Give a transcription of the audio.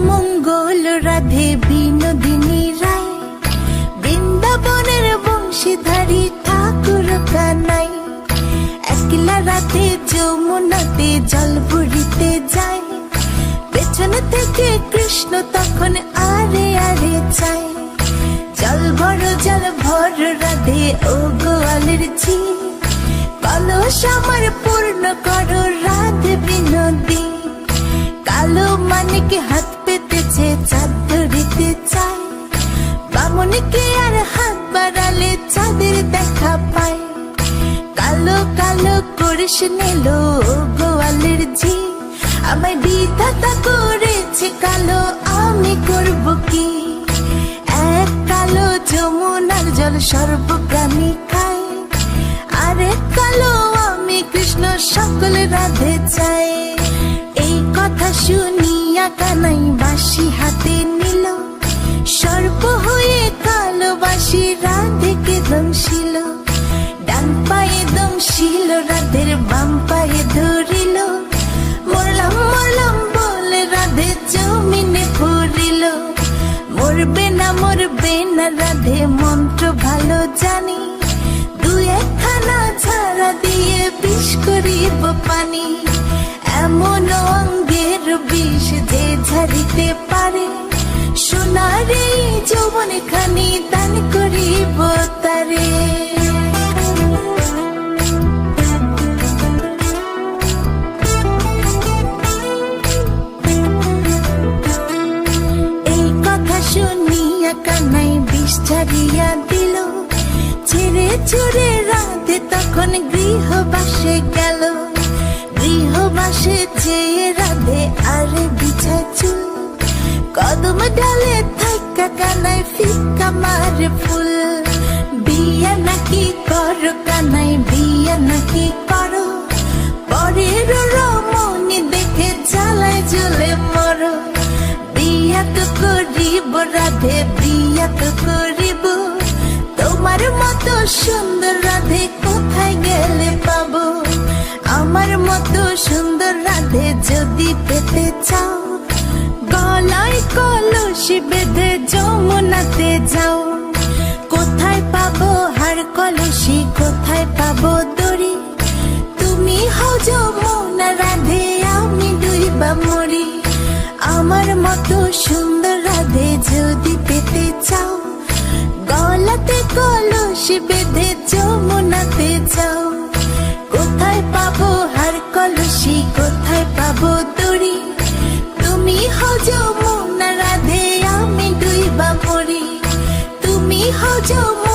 মঙ্গল রাধে বিনোদিনী রায়, বৃন্দাবনের বংশীধারী ঠাকুর কানাই। একলা রাতে যমুনাতে জল ভরিতে যায়, পেছনে থেকে কৃষ্ণ তখন আরে আরে চায়। জল ভর রাধে ও গোয়ালের ঝি, কলস আমার পূর্ণ করো রাধে বিনোদী। কালো মানিকে হাত পেতেছে চাঁদ ধরিতে চায়, বামনিকে আর হাত বাড়ালে চাঁদের দেখা পায়। কালো কালো করিস নিল গোয়ালের ঝি, আমায় বিধাতা করেছে কালো, আমি করব কি? এক কালো যমুনার জল সর্বপ্রাণী খায়, আরেক কালো আমি কৃষ্ণ সকল রাধে চাই। এই কথা শুনিয়া কানাই বাঁশি হাতে নিল, সর্প হয়ে কালো বাঁশি রাধেকে দংশিল। ডান পায়ে দংশিল রাধের, বাম পায়ে ধরিল, মরলাম মরলাম বলে রাধে জমিনে পড়িল। মরবে না রাধে মন্ত্র ভালো জানি, দুই একখানা ঝাড়া দিয়ে বিষ করিব পানি। এমন অঙ্গের বিষ যে ঝাড়িতে পারে, সোনার এই যৌবন খানি দান করিব তারে। এই কথা শুনিয়া কানাই বিষ ছাড়িয়া দিল, ছেড়ে ছুড়ে রাধে তখন গৃহবাসে গেল। গৃহবাসে যেয়ে রাধে আরে বিছায় চুল, কদম ডালে থাকা কানাই ফিকা মারে ফুল। বিয়া নাকি করো কানাই, বিয়া নাকি করো, পরের রমণী দেখে জ্বালায় জ্বলে মরো। বিয়া তো করিব রাধে, বিয়া তো করিব, তোমার মতো সুন্দর রাধে কোথায় গেলে পাবো? আমার মতো সুন্দর রাধে যদি পেতে চাও, গলায় কলসি বেঁধে যমুনাতে যাও। কোথায় পাবো হার কলসি, কোথায় পাবো দড়ি? তুমি হও যমুনা রাধে, আমি ডুইবা মরি। আমার মতো সুন্দর রাধে যদি পেতে চাও, গলাতে কলসি বেঁধে যমুনাতে যাও। কোথায় পাবো হার কলসি, কোথায় পাবো দড়ি? তুমি হও যমুনা রাধে, আমি ডুইবা মরি। তুমি হও যমুনা